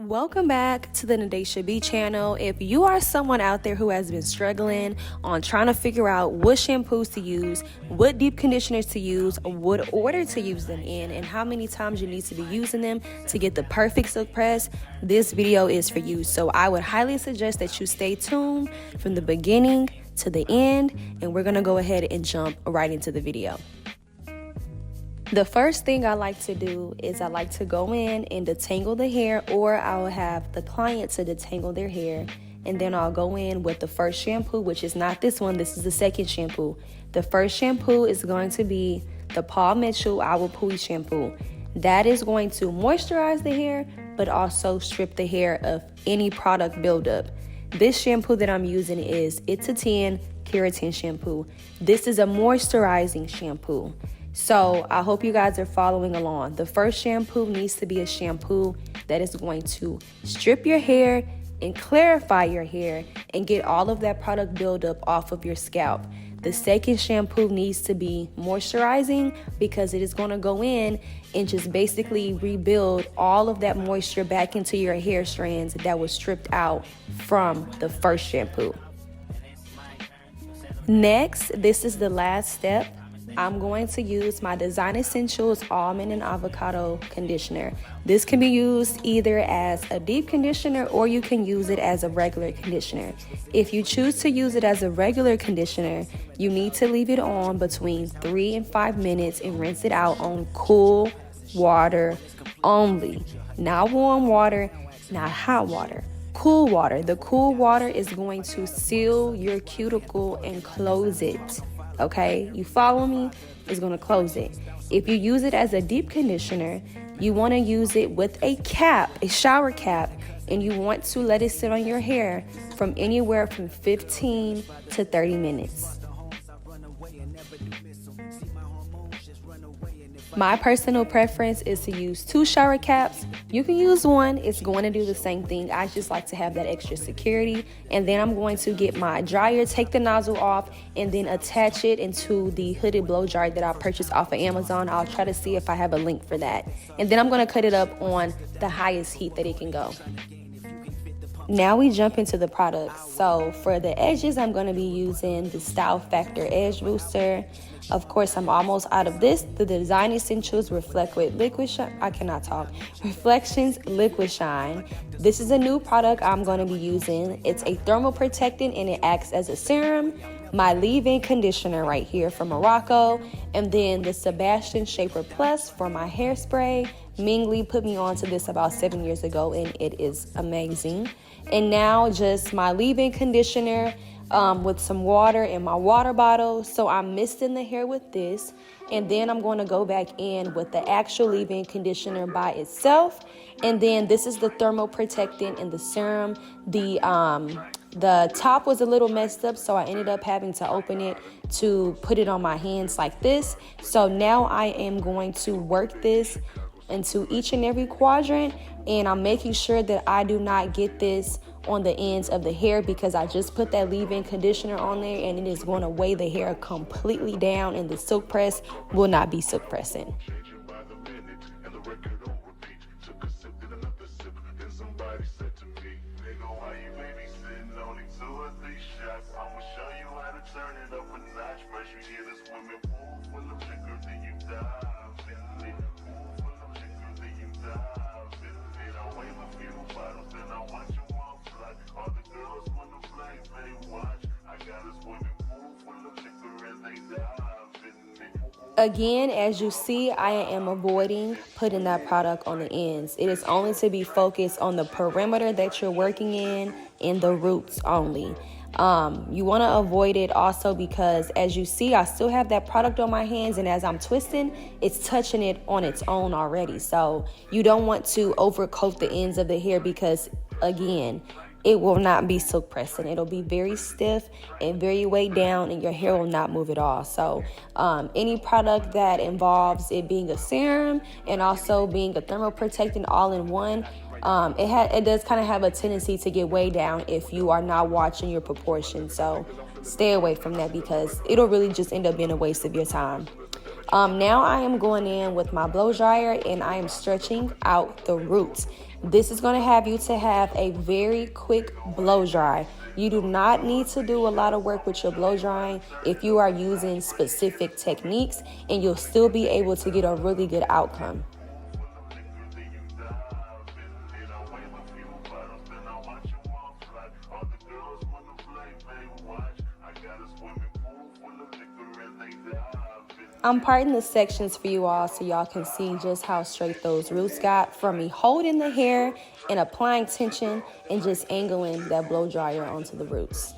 Welcome back to the Nadasha B channel. If you are someone out there who has been struggling on trying to figure out what shampoos to use, what deep conditioners to use, what order to use them in, and how many times you need to be using them to get the perfect silk press, this video is for you. So I would highly suggest that you stay tuned from the beginning to the end, and we're going to go ahead and jump right into the video. The first thing I like to do is I like to go in and detangle the hair, or I'll have the client to detangle their hair, and then I'll go in with the first shampoo, which is not this one, this is the second shampoo. The first shampoo is going to be the Paul Mitchell Awapuhi shampoo. That is going to moisturize the hair, but also strip the hair of any product buildup. This shampoo that I'm using is It's a 10 Keratin shampoo. This is a moisturizing shampoo. So I hope you guys are following along. The first shampoo needs to be a shampoo that is going to strip your hair and clarify your hair and get all of that product buildup off of your scalp. The second shampoo needs to be moisturizing because it is going to go in and just basically rebuild all of that moisture back into your hair strands that was stripped out from the first shampoo. Next, this is the last step. I'm going to use my Design Essentials Almond and Avocado conditioner. This can be used either as a deep conditioner or you can use it as a regular conditioner. If you choose to use it as a regular conditioner, you need to leave it on between 3 and 5 minutes and rinse it out on cool water only. Not warm water, not hot water. Cool water. The cool water is going to seal your cuticle and close it. Okay, you follow me? It's going to close it. If you use it as a deep conditioner, you want to use it with a cap, a shower cap, and you want to let it sit on your hair from anywhere from 15 to 30 minutes. My personal preference is to use 2 shower caps. You can use 1. It's going to do the same thing. I just like to have that extra security. And then I'm going to get my dryer, take the nozzle off, and then attach it into the hooded blow dryer that I purchased off of Amazon. I'll try to see if I have a link for that. And then I'm going to cut it up on the highest heat that it can go. Now we jump into the products. So for the edges, I'm going to be using the Style Factor Edge Booster. Of course, I'm almost out of this. The Design Essentials Reflections Liquid Shine. This is a new product I'm going to be using. It's a thermal protectant and it acts as a serum. My leave-in conditioner right here from Morocco. And then the Sebastian Shaper Plus for my hairspray. Mingli put me onto this about 7 years ago and it is amazing. And now just my leave-in conditioner with some water in my water bottle. So I'm misting the hair with this. And then I'm going to go back in with the actual leave-in conditioner by itself. And then this is the thermal protectant and the serum. The top was a little messed up, so I ended up having to open it to put it on my hands like this. So now I am going to work this into each and every quadrant, and I'm making sure that I do not get this on the ends of the hair because I just put that leave-in conditioner on there and it is going to weigh the hair completely down and the silk press will not be silk pressing. Again, as you see, I am avoiding putting that product on the ends. It is only to be focused on the perimeter that you're working in and the roots only. You want to avoid it also because as you see, I still have that product on my hands, and as I'm twisting, it's touching it on its own already. So you don't want to overcoat the ends of the hair because, again, it will not be silk pressing. It'll be very stiff and very weighed down and your hair will not move at all. So any product that involves it being a serum and also being a thermal protectant all in one, it does kind of have a tendency to get weighed down if you are not watching your proportions. So stay away from that because it'll really just end up being a waste of your time. Now I am going in with my blow dryer and I am stretching out the roots. This is going to have you to have a very quick blow dry. You do not need to do a lot of work with your blow drying if you are using specific techniques, and you'll still be able to get a really good outcome. I'm parting the sections for you all so y'all can see just how straight those roots got from me holding the hair and applying tension and just angling that blow dryer onto the roots.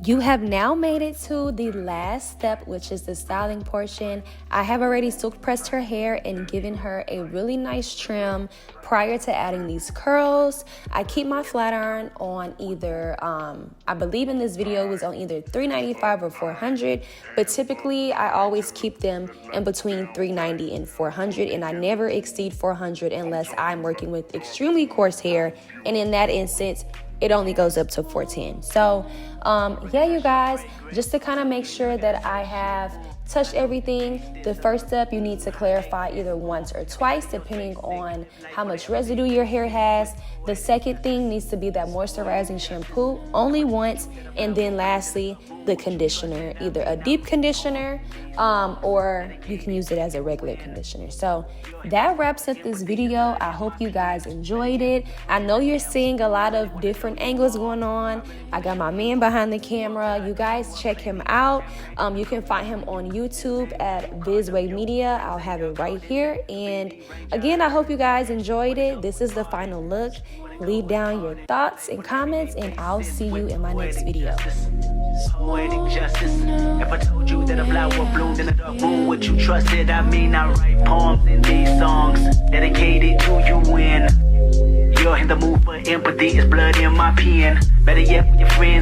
You have now made it to the last step, which is the styling portion. I have already silk pressed her hair and given her a really nice trim prior to adding these curls. I keep my flat iron on either, I believe in this video it was on either $395 or $400, but typically I always keep them in between $390 and $400, and I never exceed $400 unless I'm working with extremely coarse hair, and in that instance, it only goes up to $410. So yeah, you guys, just to kind of make sure that I have touched everything, the first step, you need to clarify either once or twice depending on how much residue your hair has. The second thing needs to be that moisturizing shampoo only once, and then lastly the conditioner, either a deep conditioner or you can use it as a regular conditioner. So that wraps up this video. I hope you guys enjoyed it. I know you're seeing a lot of different angles going on. I got my man behind the camera. You guys check him out. You can find him on YouTube at Bizway Media. I'll have it right here. And again, I hope you guys enjoyed it. This is the final look. Leave down your thoughts and comments, and I'll see you in my next video. Poetic justice. If I told you that a flower bloomed in a dark room, would you trust it? I mean, I write poems in these songs dedicated to you when you're in the mood for empathy. It's blood in my pen. Better yet, with your friends.